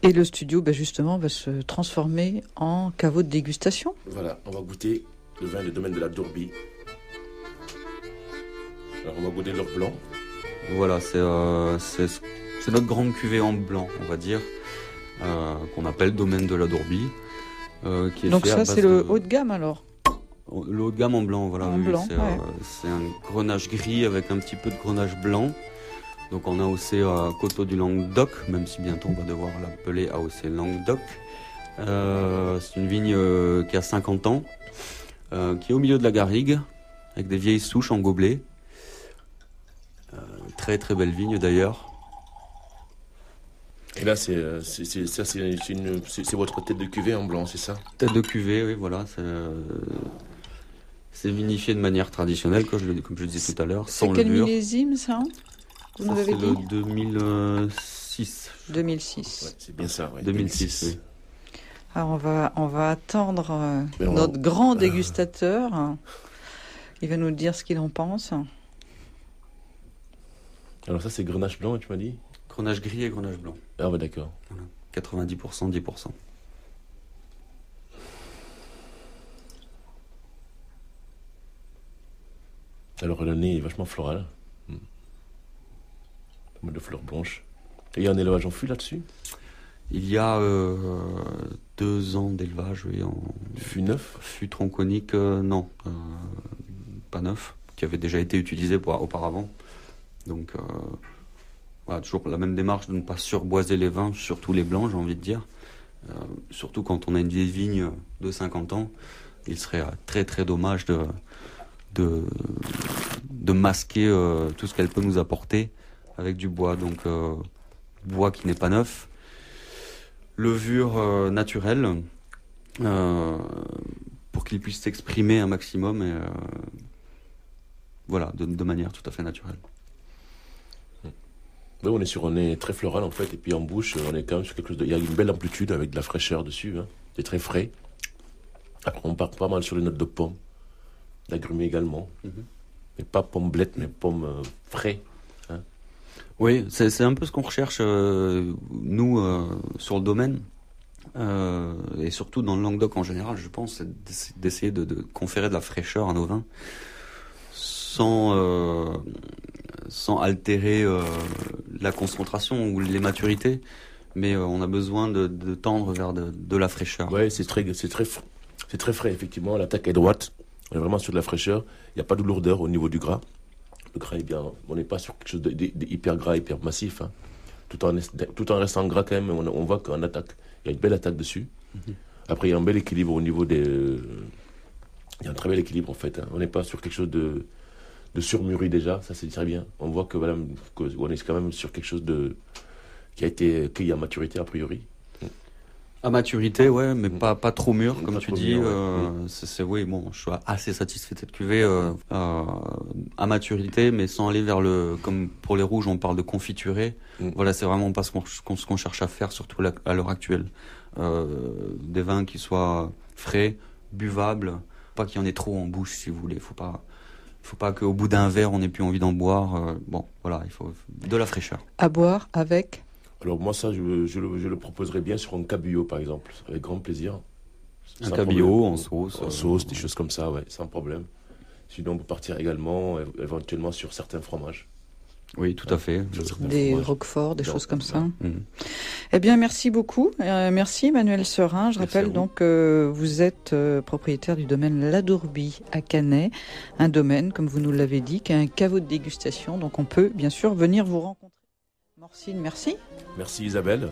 Et le studio, justement, va se transformer en caveau de dégustation. Voilà, on va goûter le vin du domaine de la Dourbie. Alors on va goûter leur blanc. Voilà, c'est notre grande cuvée en blanc, on va dire, qu'on appelle domaine de la Dourbie. Donc ça, c'est le haut de gamme alors? Le haut de gamme en blanc, voilà. En blanc, c'est un grenache gris avec un petit peu de grenache blanc. Donc on a AOC Coteaux du Languedoc, même si bientôt on va devoir l'appeler AOC Languedoc. C'est une vigne qui a 50 ans, qui est au milieu de la garrigue, avec des vieilles souches en gobelet. Très très belle vigne d'ailleurs. Et là, c'est votre tête de cuvée en blanc, c'est ça? Tête de cuvée, oui, voilà. C'est vinifié de manière traditionnelle, comme je disais tout à l'heure, sans levure. C'est quel millésime, ça? Vous nous avez dit le 2006. 2006. Ouais, c'est bien ça, ouais. 2006, oui. Alors on va attendre notre grand dégustateur. Il va nous dire ce qu'il en pense. Alors ça, c'est grenache blanc, tu m'as dit? Grenache gris et grenache blanc. Ah ouais, d'accord. Voilà. 90%, 10%. Alors le nez est vachement floral. Pas mal de fleurs blanches. Et il y a un élevage en fût là-dessus? Il y a 2 ans d'élevage, oui. Fût neuf? Fût tronconique, non. Pas neuf. Qui avait déjà été utilisé auparavant. Donc, voilà, toujours la même démarche de ne pas surboiser les vins, surtout les blancs, j'ai envie de dire. Surtout quand on a une vieille vigne de 50 ans, il serait très très dommage de masquer tout ce qu'elle peut nous apporter avec du bois. Donc, bois qui n'est pas neuf, levure naturelle, pour qu'il puisse s'exprimer un maximum, et voilà, de manière tout à fait naturelle. Oui, on est sur un nez très floral en fait, et puis en bouche, on est quand même sur quelque chose il y a une belle amplitude avec de la fraîcheur dessus, hein. C'est très frais. Après, on part pas mal sur les notes de pommes, d'agrumés également, mais pas pommes blettes, mais pommes frais. Hein. Oui, c'est un peu ce qu'on recherche nous sur le domaine, et surtout dans le Languedoc en général, je pense, c'est d'essayer de conférer de la fraîcheur à nos vins, sans altérer la concentration ou les maturités, mais on a besoin de tendre vers de la fraîcheur. Oui, c'est très frais, effectivement. L'attaque est droite. On est vraiment sur de la fraîcheur. Il n'y a pas de lourdeur au niveau du gras. Le gras est bien. On n'est pas sur quelque chose d'hyper gras, hyper massif. Hein. Tout en restant gras quand même, on voit qu'on attaque. Il y a une belle attaque dessus. Après, il y a un bel équilibre au niveau des... Il y a un très bel équilibre en fait. Hein. On n'est pas sur quelque chose de surmûri déjà, ça c'est très bien. On voit que voilà, on est quand même sur quelque chose qui a maturité a priori. À maturité, ouais, mais pas trop mûr, comme tu dis. Ouais. Oui, bon, je suis assez satisfait de cette cuvée à maturité, mais sans aller vers comme pour les rouges, on parle de confituré. Voilà, c'est vraiment pas ce qu'on cherche à faire, surtout à l'heure actuelle. Des vins qui soient frais, buvables, pas qu'il y en ait trop en bouche, si vous voulez. Faut pas qu'au bout d'un verre, on n'ait plus envie d'en boire. Bon, voilà, il faut de la fraîcheur. À boire avec? Alors moi, ça, je le proposerais bien sur un cabillaud, par exemple, avec grand plaisir. Un cabillaud en sauce. En sauce, des choses comme ça, ouais, sans problème. Sinon, on peut partir également, éventuellement, sur certains fromages. Oui, tout à fait. Des roquefort, des choses comme ça. Eh bien, merci beaucoup. Merci Emmanuel Serin. Je rappelle donc que vous êtes propriétaire du domaine La Dourbie à Cannet. Un domaine, comme vous nous l'avez dit, qui a un caveau de dégustation. Donc on peut bien sûr venir vous rencontrer. Morcine, merci. Merci Isabelle.